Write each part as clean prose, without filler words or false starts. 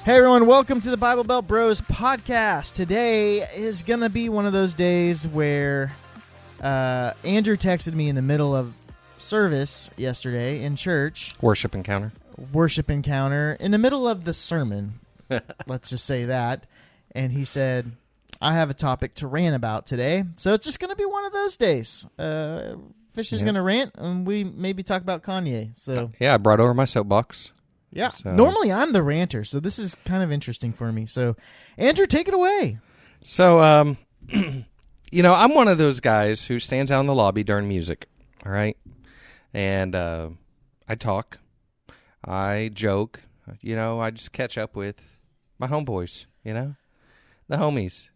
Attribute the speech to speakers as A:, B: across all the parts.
A: Hey everyone, welcome to the Bible Belt Bros podcast. Today is going to be one of those days where Andrew texted me in the middle of service yesterday in church.
B: Worship encounter.
A: In the middle of the sermon. Let's just say that. And he said, I have a topic to rant about today. So it's just going to be one of those days. Fish is going to rant, and we maybe talk about Kanye. So
B: yeah, I brought over my soapbox.
A: Yeah.
B: So.
A: Normally I'm the ranter, so this is kind of interesting for me. So, Andrew, take it away.
B: So, I'm one of those guys who stands out in the lobby during music, all right? And I talk, I joke, I just catch up with my homeboys, the homies,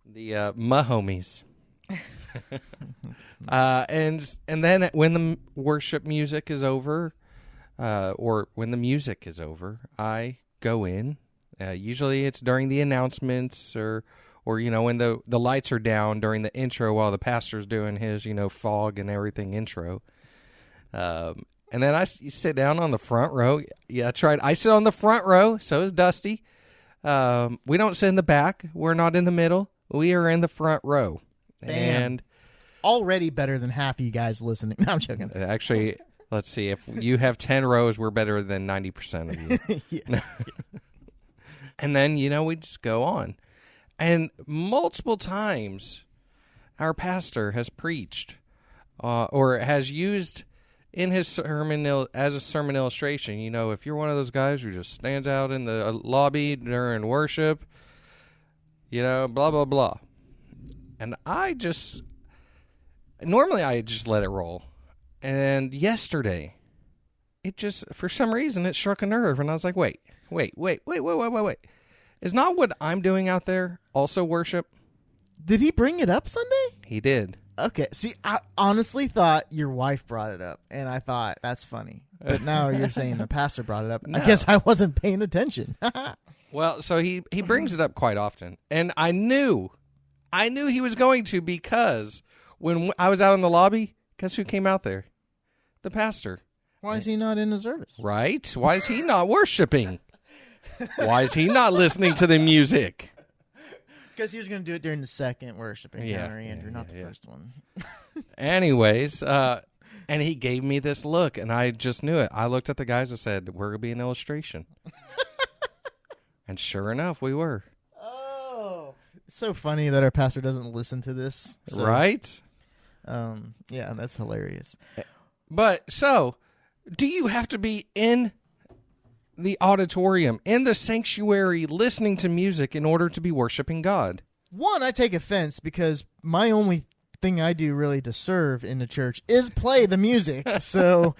B: the my homies. And then when the worship music is over, or when the music is over, I go in. Usually it's during the announcements or when the lights are down during the intro while the pastor's doing his, fog and everything intro. And then you sit down on the front row. Yeah, that's right. I sit on the front row. So is Dusty. We don't sit in the back. We're not in the middle. We are in the front row.
A: Damn.
B: And
A: already better than half of you guys listening. No, I'm joking.
B: Actually, let's see. If you have 10 rows, we're better than 90% of you. Yeah. And then, we just go on. And multiple times, our pastor has preached or has used in his sermon as a sermon illustration. If you're one of those guys who just stands out in the lobby during worship, blah, blah, blah. And normally I just let it roll. And yesterday, it just, for some reason, it struck a nerve. And I was like, wait. Is not what I'm doing out there also worship?
A: Did he bring it up Sunday?
B: He did.
A: Okay. See, I honestly thought your wife brought it up. And I thought, that's funny. But now you're saying the pastor brought it up. No. I guess I wasn't paying attention.
B: Well, so he brings it up quite often. And I knew he was going to, because when I was out in the lobby, guess who came out there? The pastor.
A: Why is he not in the service?
B: Right? Why is he not worshiping? Why is he not listening to the music?
A: Because he was going to do it during the second worship encounter, Andrew, not the first one.
B: Anyways, and he gave me this look, and I just knew it. I looked at the guys and said, we're going to be an illustration. And sure enough, we were.
A: Oh. It's so funny that our pastor doesn't listen to this. So.
B: Right?
A: Yeah, that's hilarious.
B: But so, do you have to be in the auditorium, in the sanctuary, listening to music in order to be worshiping God?
A: One, I take offense because my only thing I do really to serve in the church is play the music. So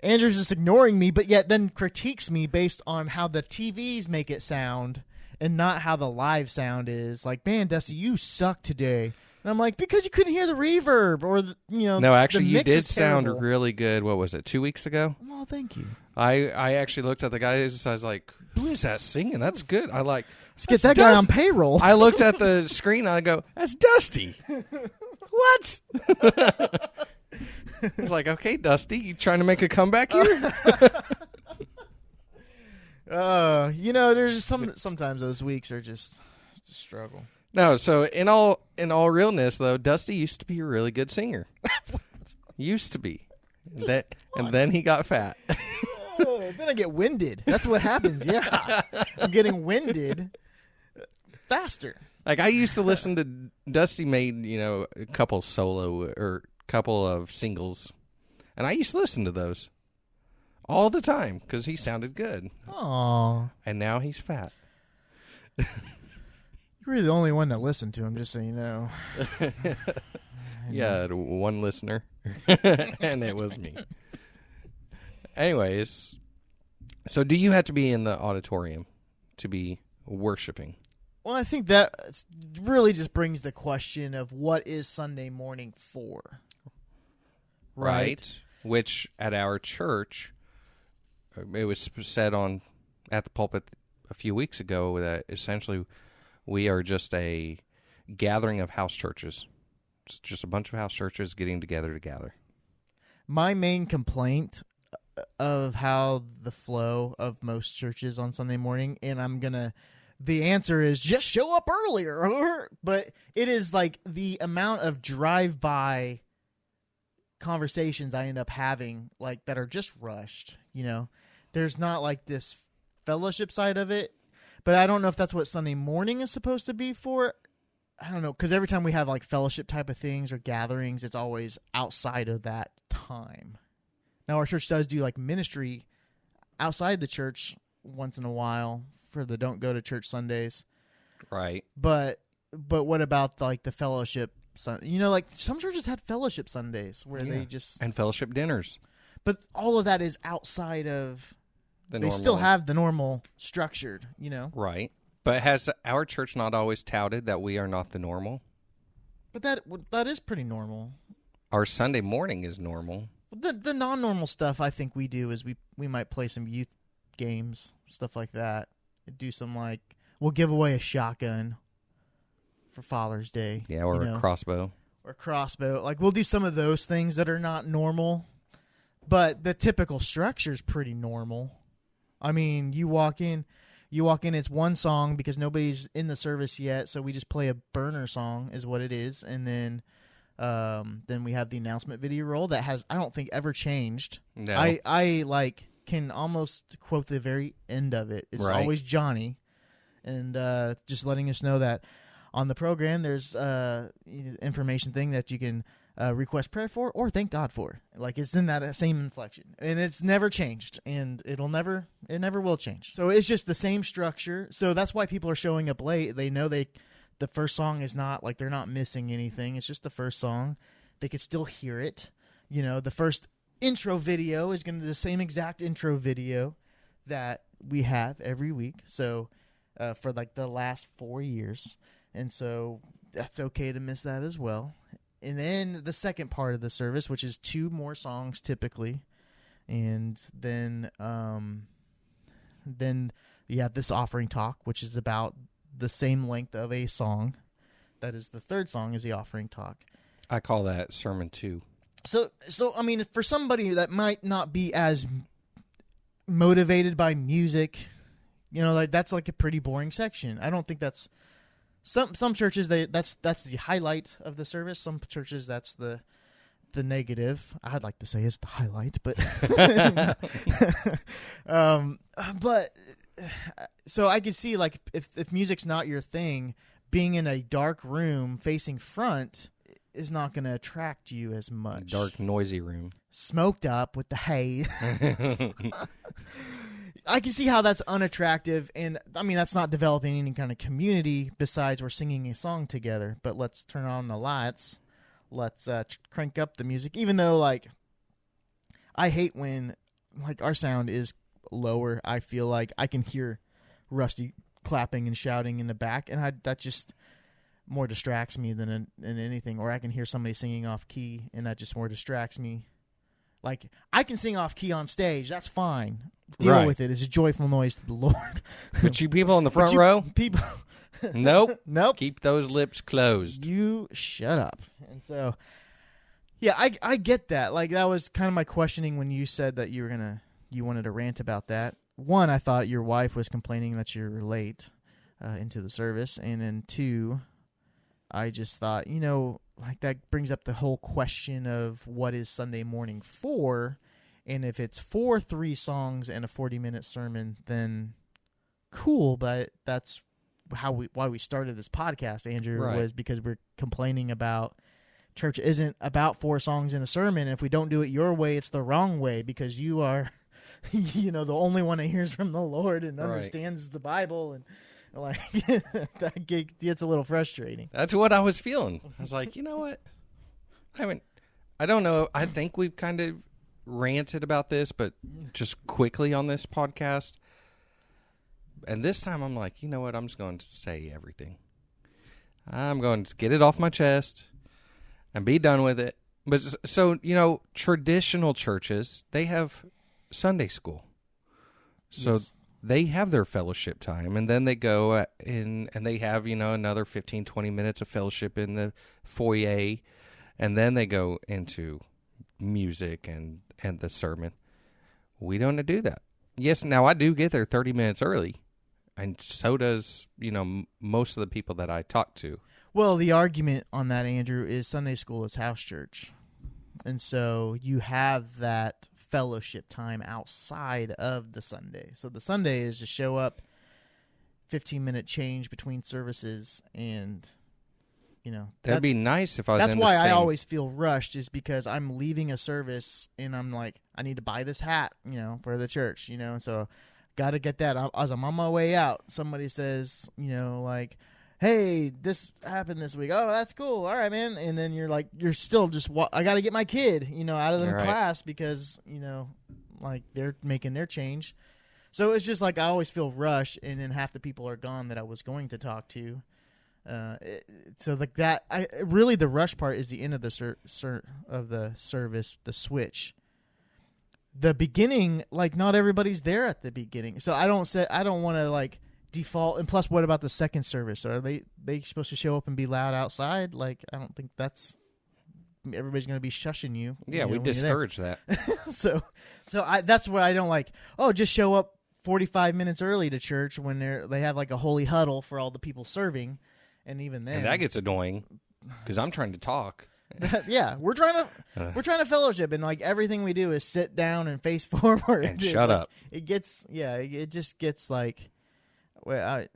A: Andrew's just ignoring me, but yet then critiques me based on how the TVs make it sound and not how the live sound is. Like, man, Dusty, you suck today. And I'm like, because you couldn't hear the reverb or,
B: No, actually, you did sound really good. What was it, 2 weeks ago?
A: Well, thank you.
B: I actually looked at the guys. I was like, who is that singing? That's good.
A: Let's get that guy on payroll.
B: I looked at the screen. And I go, that's Dusty. What? I was like, okay, Dusty, you trying to make a comeback here?
A: There's sometimes those weeks are just a struggle.
B: No, so in all realness, though, Dusty used to be a really good singer. Used to be. And then he got fat.
A: Then I get winded. That's what happens, yeah. I'm getting winded faster.
B: Like, I used to listen to Dusty made, a couple solo or couple of singles. And I used to listen to those all the time because he sounded good.
A: Aww.
B: And now he's fat.
A: You're the only one that listened to him, just so you know.
B: Yeah, one listener. And it was me. Anyways, so do you have to be in the auditorium to be worshiping?
A: Well, I think that really just brings the question of what is Sunday morning for? Right?
B: Which at our church, it was said at the pulpit a few weeks ago that essentially we are just a gathering of house churches. It's just a bunch of house churches getting together to gather.
A: My main complaint of how the flow of most churches on Sunday morning, and the answer is just show up earlier. But it is like the amount of drive-by conversations I end up having, like, that are just rushed. There's not like this fellowship side of it, but I don't know if that's what Sunday morning is supposed to be for. I don't know, because every time we have like fellowship type of things or gatherings, it's always outside of that time. Now, our church does do like ministry outside the church once in a while for the don't go to church Sundays.
B: Right.
A: But what about like the fellowship like some churches had fellowship Sundays where they just...
B: And fellowship dinners.
A: But all of that is outside of... They still have the normal structured,
B: Right. But has our church not always touted that we are not the normal?
A: But that is pretty normal.
B: Our Sunday morning is normal.
A: The non-normal stuff I think we do is we might play some youth games, stuff like that. Do some we'll give away a shotgun for Father's Day.
B: Yeah, or a crossbow.
A: Or crossbow. Like, we'll do some of those things that are not normal. But the typical structure is pretty normal. I mean, you walk in, it's one song because nobody's in the service yet, so we just play a burner song is what it is. And then we have the announcement video roll that has, I don't think, ever changed.
B: No.
A: I can almost quote the very end of it. It's always Johnny. And just letting us know that on the program there's information thing that you can request prayer for or thank God for. Like, it's in that same inflection, and it's never changed, and it never will change. So it's just the same structure. So that's why people are showing up late. They know the first song is not like, they're not missing anything. It's just the first song. They could still hear it. The first intro video is going to be the same exact intro video that we have every week. So for like the last 4 years, and so that's okay to miss that as well. And then the second part of the service, which is 2 more songs typically, and then you have this offering talk, which is about the same length of a song. That is the third song is the offering talk.
B: I call that sermon 2.
A: So I mean, for somebody that might not be as motivated by music, that's like a pretty boring section. I don't think that's... Some churches that's the highlight of the service. Some churches that's the negative. I'd like to say it's the highlight, but but so I could see, like, if music's not your thing, being in a dark room facing front is not going to attract you as much.
B: Dark, noisy room,
A: smoked up with the hay. I can see how that's unattractive, and I mean, that's not developing any kind of community besides we're singing a song together. But let's turn on the lights. Let's crank up the music, even though, like, I hate when, like, our sound is lower. I feel like I can hear Rusty clapping and shouting in the back, and that just more distracts me than anything. Or I can hear somebody singing off key, and that just more distracts me. Like, I can sing off key on stage. That's fine. Deal with it. It's a joyful noise to the Lord.
B: But you people in the front row?
A: People.
B: Nope.
A: Nope.
B: Keep those lips closed.
A: You shut up. And so, yeah, I get that. Like, that was kind of my questioning when you said that you wanted to rant about that. One, I thought your wife was complaining that you're late into the service. And then 2, I just thought, like, that brings up the whole question of what is Sunday morning for, and if it's for 3 songs and a 40-minute sermon, then cool. But that's why we started this podcast, Andrew, was because we're complaining about church isn't about 4 songs and a sermon. And if we don't do it your way, it's the wrong way because you are, the only one that hears from the Lord and understands the Bible and. Like, that gets a little frustrating.
B: That's what I was feeling. I was like, you know what? I don't know. I think we've kind of ranted about this, but just quickly on this podcast. And this time I'm like, you know what? I'm just going to say everything. I'm going to get it off my chest and be done with it. But so, traditional churches, they have Sunday school. So yes. They have their fellowship time, and then they go in and they have, another 15, 20 minutes of fellowship in the foyer, and then they go into music and the sermon. we don't do that. Yes, now I do get there 30 minutes early, and so does, most of the people that I talk to.
A: Well, the argument on that, Andrew, is Sunday school is house church. And so you have that fellowship time outside of the Sunday. So the Sunday is to show up, 15-minute change between services, and,
B: That'd be nice if I was
A: That's
B: in
A: why
B: the same...
A: I always feel rushed, is because I'm leaving a service, and I'm like, I need to buy this hat, for the church, and so got to get that. As I'm on my way out, somebody says, like, hey, this happened this week. Oh, that's cool. All right, man. And then you're still just, I got to get my kid, out of the class because, like they're making their change. So it's just like I always feel rushed, and then half the people are gone that I was going to talk to. So like that, really the rush part is the end of the of the service, the switch. The beginning, like not everybody's there at the beginning, so I don't want to like default. And plus, what about the second service? Are they supposed to show up and be loud outside? Like I don't think everybody's going to be shushing you.
B: Yeah, we discourage that.
A: so that's what I don't like. Oh, just show up 45 minutes early to church when they have like a holy huddle for all the people serving. And even then,
B: and that gets annoying because I'm trying to talk.
A: Yeah, we're trying to fellowship, and like everything we do is sit down and face forward
B: and shut up.
A: It just gets like, well,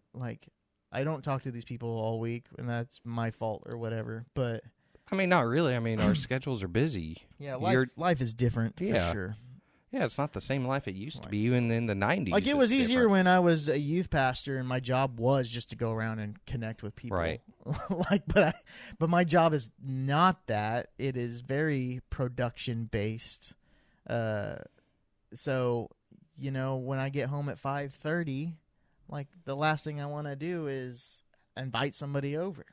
A: I don't talk to these people all week, and that's my fault or whatever. But
B: I mean, not really. I mean, our schedules are busy.
A: Yeah, life is different for sure.
B: Yeah, it's not the same life it used to be even in the 90s.
A: Like, it was easier when I was a youth pastor, and my job was just to go around and connect with people.
B: Right.
A: But my job is not that. It is very production-based. So, when I get home at 5:30, like, the last thing I want to do is invite somebody over.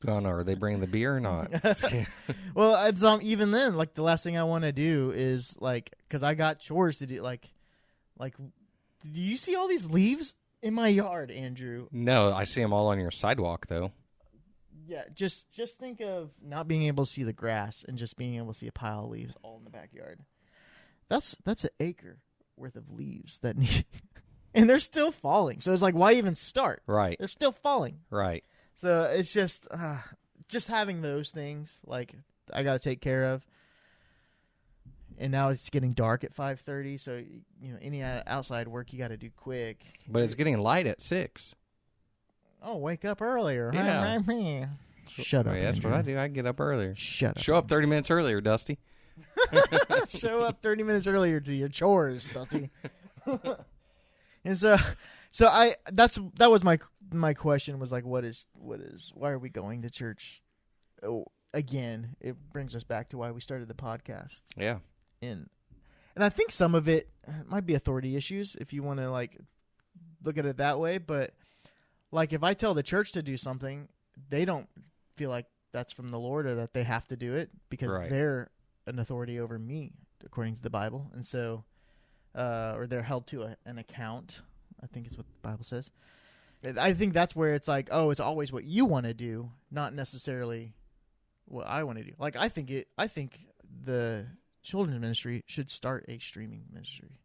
B: Oh, no, are they bringing the beer or not?
A: Well, it's even then, like the last thing I want to do is like, because I got chores to do. Like, do you see all these leaves in my yard, Andrew?
B: No, I see them all on your sidewalk, though.
A: Yeah, just think of not being able to see the grass and just being able to see a pile of leaves all in the backyard. That's an acre worth of leaves that need, and they're still falling. So it's like, why even start?
B: Right,
A: they're still falling.
B: Right. So
A: it's just having those things, like, I got to take care of. And now it's getting dark at 5:30, so, any outside work you got to do quick.
B: But it's getting light at 6.
A: Oh, wake up earlier.
B: Yeah.
A: Shut up,
B: that's
A: Andrew.
B: what I do. I get up earlier.
A: Shut up.
B: Show up 30 minutes earlier, Dusty.
A: Show up 30 minutes earlier to your chores, Dusty. And so that was my question, was like, why are we going to church? Oh, again, it brings us back to why we started the podcast.
B: Yeah.
A: And I think some of it might be authority issues if you want to like look at it that way, but like if I tell the church to do something, they don't feel like that's from the Lord or that they have to do it because they're an authority over me according to the Bible. And so or they're held to an account, I think is what the Bible says. I think that's where it's like, oh, it's always what you want to do, not necessarily what I want to do. Like, I think the children's ministry should start a streaming ministry.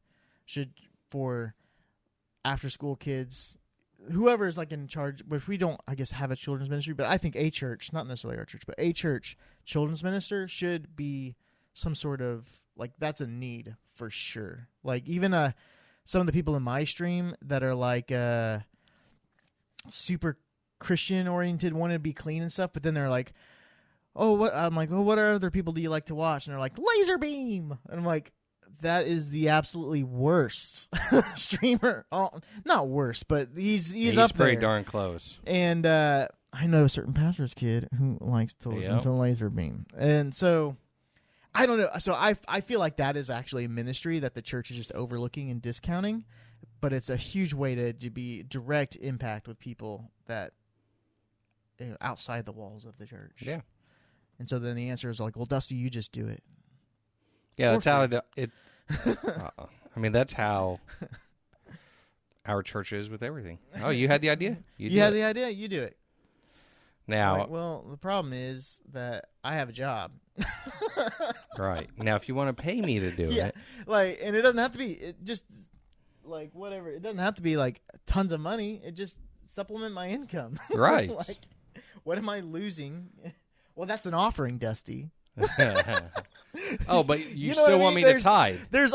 A: Should, for after-school kids, whoever is like in charge. But if we don't, I guess, have a children's ministry, but I think a church, not necessarily our church, but a church children's minister should be some sort of, like, that's a need for sure. Like, even some of the people in my stream that are like super Christian oriented, want to be clean and stuff, but then they're like, oh, what? I'm like, oh, what other people do you like to watch? And they're like, Laser Beam, and I'm like, that is the absolutely worst streamer. Oh, not worst, but he's up there.
B: He's pretty darn close.
A: And I know a certain pastor's kid who likes to listen to Laser Beam, and so I don't know. So I feel like that is actually a ministry that the church is just overlooking and discounting, but it's a huge way to be direct impact with people that outside the walls of the church.
B: Yeah. And
A: so then the answer is like, well, Dusty, you just do it.
B: Yeah, that's how it I mean, that's how our church is with everything. Oh, you had the idea?
A: You had the idea? You do it.
B: Now,
A: Like, well, the problem is that I have a job.
B: right. Now, if you want to pay me to do it.
A: Like, and it doesn't have to be just like whatever. It doesn't have to be like tons of money. It just supplement my income.
B: Right.
A: Like, what am I losing? Well, that's an offering, Dusty.
B: Oh, but you
A: know
B: still
A: what I
B: want
A: mean?
B: me to tithe.
A: There's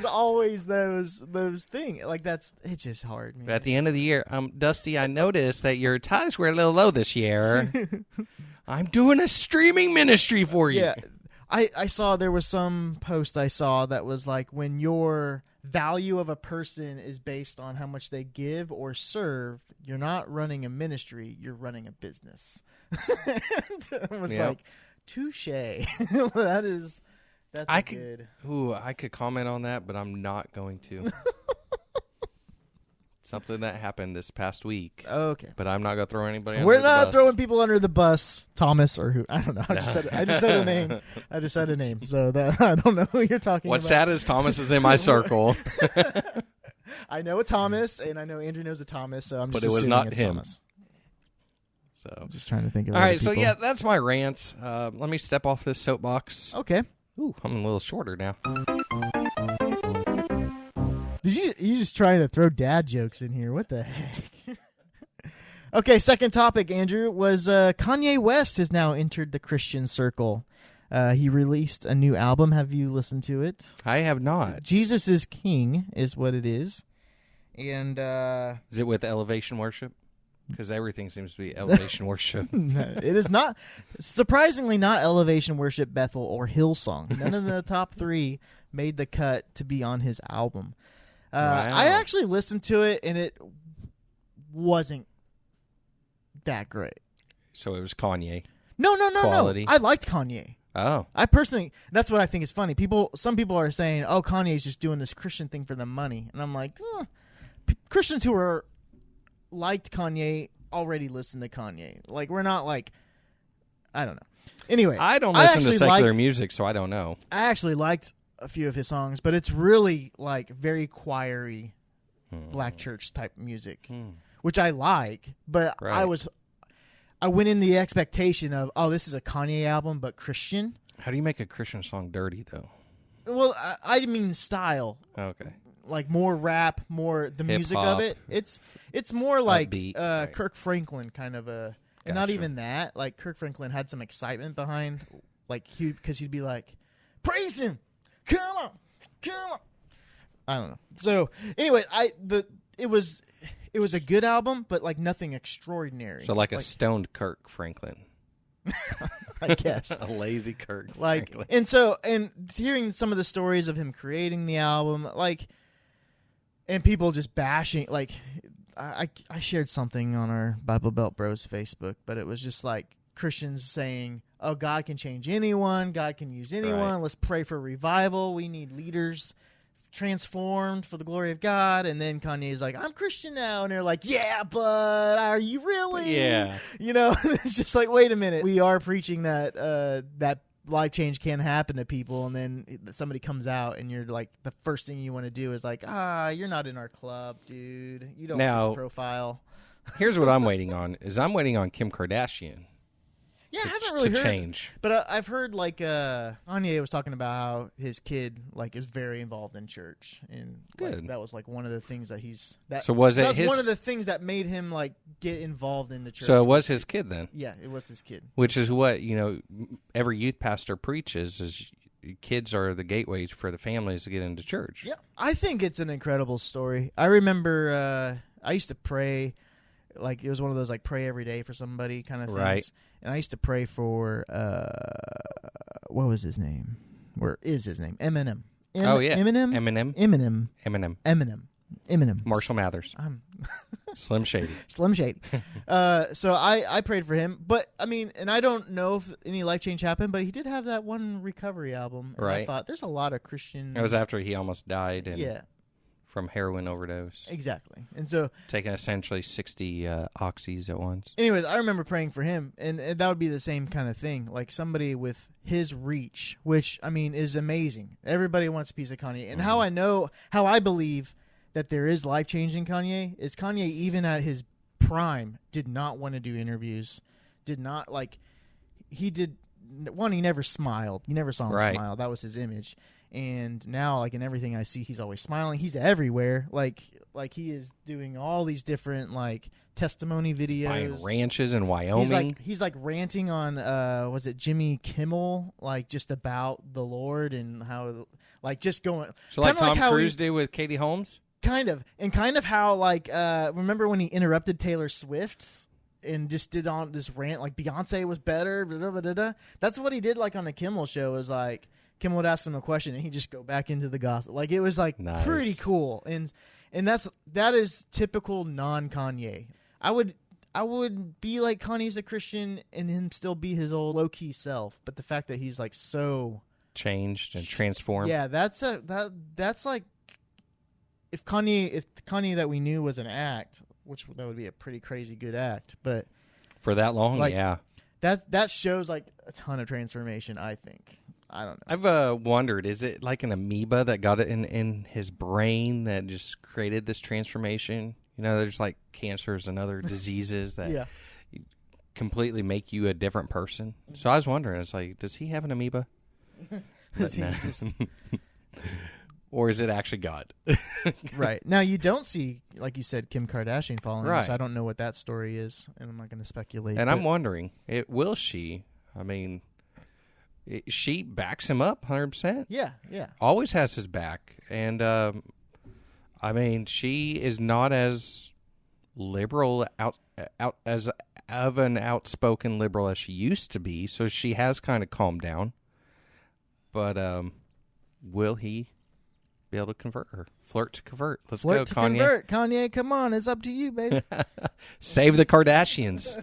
A: always those things. Like it's just hard, man.
B: But at the end of the year, Dusty, I noticed that your tithes were a little low this year. I'm doing a streaming ministry for you.
A: Yeah. I saw there was some post I saw that was like, when your value of a person is based on how much they give or serve, you're not running a ministry, you're running a business. And I was like, touche. That's good.
B: Ooh, I could comment on that, but I'm not going to. Something that happened this past week.
A: Okay.
B: But I'm not going to throw anybody under
A: We're
B: the
A: not
B: bus.
A: throwing people under the bus, Thomas or who. I don't know. I just said a name. I just said a name. So that I don't know who you're talking
B: What's
A: about.
B: sad is Thomas is in my circle.
A: I know a Thomas, and I know Andrew knows a Thomas, so I'm just
B: But it was
A: assuming
B: not
A: it's
B: him.
A: Thomas.
B: So,
A: I'm just trying to think of
B: all
A: other
B: right, so
A: people.
B: yeah, that's my rants. Let me step off this soapbox.
A: Okay.
B: Ooh, I'm a little shorter now.
A: Did you just trying to throw dad jokes in here? What the heck? Okay, second topic, Andrew, was Kanye West has now entered the Christian circle. He released a new album. Have you listened to it?
B: I have not.
A: Jesus is King is what it is. And
B: Is it with elevation worship? Because everything seems to be elevation worship.
A: it is not, surprisingly not Elevation Worship, Bethel, or Hillsong. None of the top three made the cut to be on his album.
B: Wow.
A: I actually listened to it, and it wasn't that great.
B: So it was Kanye.
A: No.
B: Quality.
A: I liked Kanye.
B: Oh.
A: I personally, that's what I think is funny. Some people are saying, "Oh, Kanye's just doing this Christian thing for the money," and I'm like, Christians who are liked Kanye already listen to Kanye. Like, we're not like, I don't know. Anyway,
B: I don't listen to secular
A: liked,
B: music, so I don't know.
A: I actually liked a few of his songs, but it's really like very choiry black church type music, which I like. But
B: Right.
A: I went in the expectation of, oh, this is a Kanye album, but Christian.
B: How do you make a Christian song dirty, though?
A: Well, I mean style.
B: Okay.
A: Like more rap, more the music
B: Hip-hop.
A: of it. It's more like
B: Upbeat, right.
A: Kirk Franklin kind of a, and not
B: Gotcha.
A: even that. Like Kirk Franklin had some excitement behind, like because he'd be like, praise him, come on. I don't know. So anyway, it was a good album, but like nothing extraordinary.
B: So like a stoned Kirk Franklin.
A: I guess.
B: A lazy Kirk
A: Like,
B: Franklin.
A: and hearing some of the stories of him creating the album, like, and people just bashing, like, I shared something on our Bible Belt Bros Facebook, but it was just like Christians saying, oh, God can change anyone, God can use anyone,
B: Right.
A: let's pray for revival, we need leaders transformed for the glory of God. And then Kanye's like, I'm Christian now, and they're like, yeah, but are you really?
B: Yeah.
A: You know, it's just like, wait a minute, we are preaching that that life change can happen to people, and then somebody comes out and you're like, the first thing you want to do is like, you're not in our club, dude, you don't
B: Now-
A: fit the profile.
B: Here's what I'm waiting on, I'm waiting on Kim Kardashian
A: Yeah, I haven't really
B: to
A: heard
B: change.
A: but I've heard like Kanye was talking about how his kid like is very involved in church, and like,
B: Good.
A: that was like one of the things that
B: So was it
A: that's
B: his-
A: one of the things that made him like get involved in the church.
B: So it was his kid then,
A: Yeah, it was his kid.
B: which is what, every youth pastor preaches is kids are the gateway for the families to get into church.
A: Yeah, I think it's an incredible story. I remember I used to pray, like it was one of those like pray every day for somebody kind of things.
B: Right.
A: And I used to pray for what was his name? Where is his name? Eminem.
B: Oh, yeah.
A: Eminem. Eminem.
B: Marshall Mathers.
A: I'm
B: Slim Shady.
A: Slim Shady. So I prayed for him, but I mean, and I don't know if any life change happened, but he did have that one recovery album. And I
B: Right.
A: thought there's a lot of Christian.
B: It was after he almost died
A: yeah,
B: from heroin overdose,
A: exactly. And so,
B: taking essentially 60 oxys at once.
A: anyways, I remember praying for him, and that would be the same kind of thing, like somebody with his reach, which I mean is amazing. Everybody wants a piece of Kanye, and how I believe that there is life changing Kanye is Kanye, even at his prime, did not want to do interviews, did not like. He did one. He never smiled. You never saw him
B: Right.
A: smile. That was his image. And now, like in everything I see, he's always smiling. He's everywhere. Like he is doing all these different like testimony videos.
B: Buying ranches in Wyoming.
A: He's like ranting on was it Jimmy Kimmel, like just about the Lord and how like just going
B: So like
A: kinda
B: Tom
A: how
B: Cruise did with Katie Holmes?
A: kind of how like remember when he interrupted Taylor Swift and just did on this rant like Beyonce was better, blah, blah, blah, blah. That's what he did like on the Kimmel show. Was like Kimmel would ask him a question and he'd just go back into the gossip. Like it was like
B: Nice.
A: pretty cool. And that is typical non-Kanye. I would be like Kanye's a Christian and him still be his old low key self, but the fact that he's like so
B: Changed and transformed.
A: yeah, that's like if Kanye that we knew was an act, which that would be a pretty crazy good act, but
B: For that long,
A: like,
B: yeah.
A: that shows like a ton of transformation. I think. I don't know.
B: I've wondered, is it like an amoeba that got it in his brain that just created this transformation? You know, there's like cancers and other diseases that
A: Yeah.
B: completely make you a different person. So I was wondering, it's like, does he have an amoeba?
A: Is he
B: No.
A: just-
B: Or is it actually God?
A: right now, you don't see, like you said, Kim Kardashian following him,
B: Right.
A: so I don't know what that story is, and I'm not going to speculate.
B: And
A: but-
B: I'm wondering, will she? I mean, she backs him up 100%.
A: yeah.
B: Always has his back. And, I mean, she is not as liberal out as of an outspoken liberal as she used to be, so she has kind of calmed down. But will he be able to convert her? Flirt to convert. Let's
A: Flirt
B: go,
A: to
B: Kanye.
A: convert. Kanye, come on, it's up to you, baby.
B: Save the Kardashians.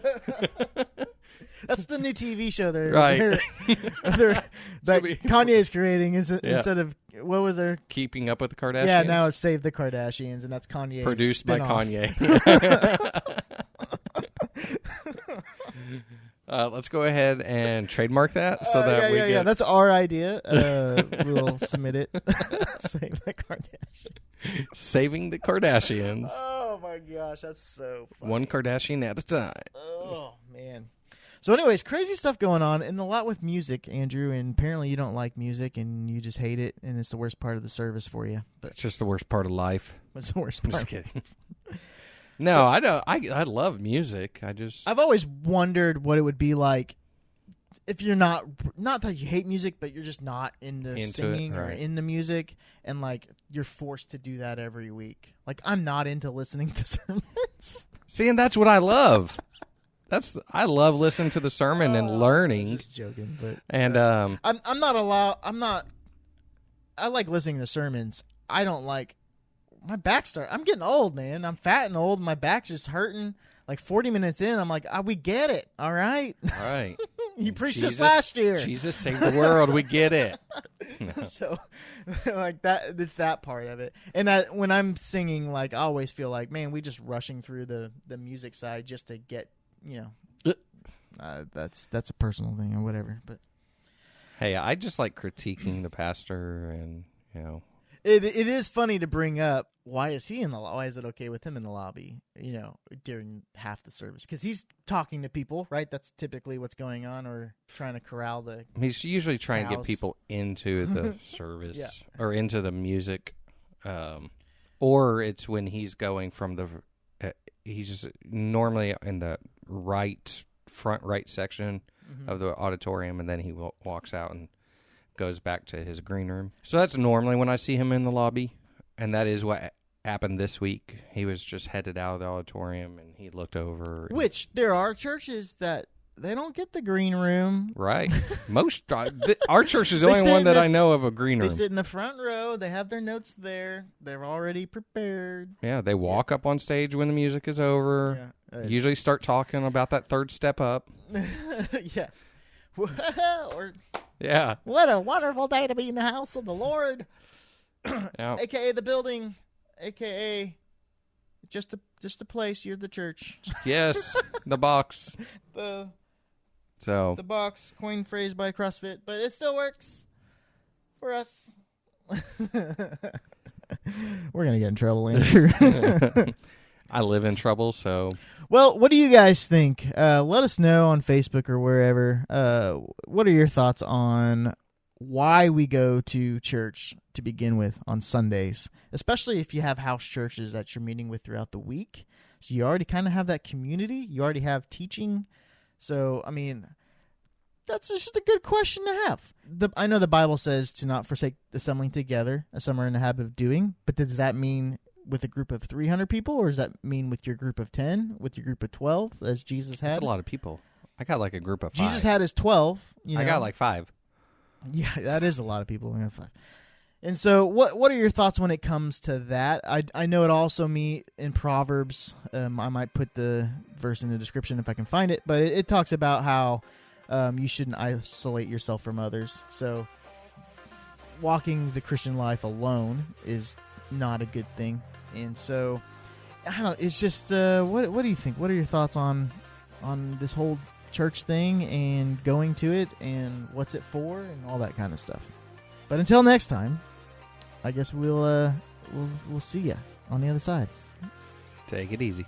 A: That's the new TV show
B: Right.
A: that
B: be-
A: Kanye is creating instead of what was there?
B: Keeping up with the Kardashians.
A: Yeah, now it's Save the Kardashians, and that's Kanye's
B: produced by
A: spin-off.
B: Kanye. Let's go ahead and trademark that so that we get
A: That's our idea. We'll submit it. Save the Kardashians.
B: saving the Kardashians.
A: Oh my gosh, that's so funny.
B: One Kardashian at a time.
A: Oh man. So, anyways, crazy stuff going on, and a lot with music, Andrew. And apparently, you don't like music, and you just hate it, and it's the worst part of the service for you. But
B: It's just the worst part of life.
A: it's the worst
B: I'm
A: part.
B: just kidding. No, I don't. I love music.
A: I've always wondered what it would be like if you're not that you hate music, but you're just not into singing or
B: right.
A: into music, and like you're forced to do that every week. Like I'm not into listening to sermons.
B: See, and that's what I love. I love listening to the sermon and learning.
A: I was just joking, but
B: And
A: I'm not allowed. I like listening to sermons. I don't like my back start. I'm getting old, man. I'm fat and old. My back's just hurting. Like 40 minutes in, I'm like, we get it. All right.
B: all right.
A: You preached
B: Jesus,
A: this last year.
B: Jesus saved the world. We get it.
A: So, like that, it's that part of it. And when I'm singing, like I always feel like, man, we just rushing through the music side just to get, that's a personal thing or whatever. But
B: Hey, I just like critiquing the pastor, and
A: it is funny to bring up. Why is he in the? Why is it okay with him in the lobby? During half the service, because he's talking to people, right? That's typically what's going on, or trying to corral the.
B: he's usually trying to get
A: Cows.
B: people into the service
A: Yeah.
B: or into the music, or it's when he's going from the. He's just normally in the front right section of the auditorium, and then he walks out and goes back to his green room. So that's normally when I see him in the lobby, and that is what happened this week. He was just headed out of the auditorium, and he looked over.
A: Which there are churches that they don't get the green room.
B: Right. Most our church is the
A: They
B: only
A: sit
B: one
A: in
B: that
A: the-
B: I know of a green
A: They
B: room.
A: sit in the front row. They have their notes there. They're already prepared.
B: Yeah, they walk up on stage when the music is over.
A: Yeah.
B: Usually start talking about that third step up.
A: Yeah. Or
B: Yeah.
A: what a wonderful day to be in the house of the Lord,
B: Yeah.
A: aka the building, aka just a place. You're the church.
B: Yes, the box.
A: The
B: So
A: box, coined phrase by CrossFit, but it still works for us. We're gonna get in trouble, Andrew.
B: I live in trouble, so
A: Well, what do you guys think? Let us know on Facebook or wherever. What are your thoughts on why we go to church to begin with on Sundays, especially if you have house churches that you're meeting with throughout the week? So you already kind of have that community. You already have teaching. So, I mean, that's just a good question to have. I know the Bible says to not forsake assembling together, as some are in the habit of doing, but does that mean with a group of 300 people, or does that mean with your group of 10, with your group of 12, as Jesus had?
B: that's a lot of people. I got like a group of 5.
A: Jesus had his 12.
B: I got like 5.
A: Yeah, that is a lot of people. We have 5. And so what are your thoughts when it comes to that? I know it also in Proverbs. I might put the verse in the description if I can find it, but it talks about how you shouldn't isolate yourself from others. So walking the Christian life alone is not a good thing. And so, I don't know, it's just, what do you think? What are your thoughts on this whole church thing and going to it and what's it for and all that kind of stuff? But until next time, I guess we'll see ya on the other side.
B: Take it easy.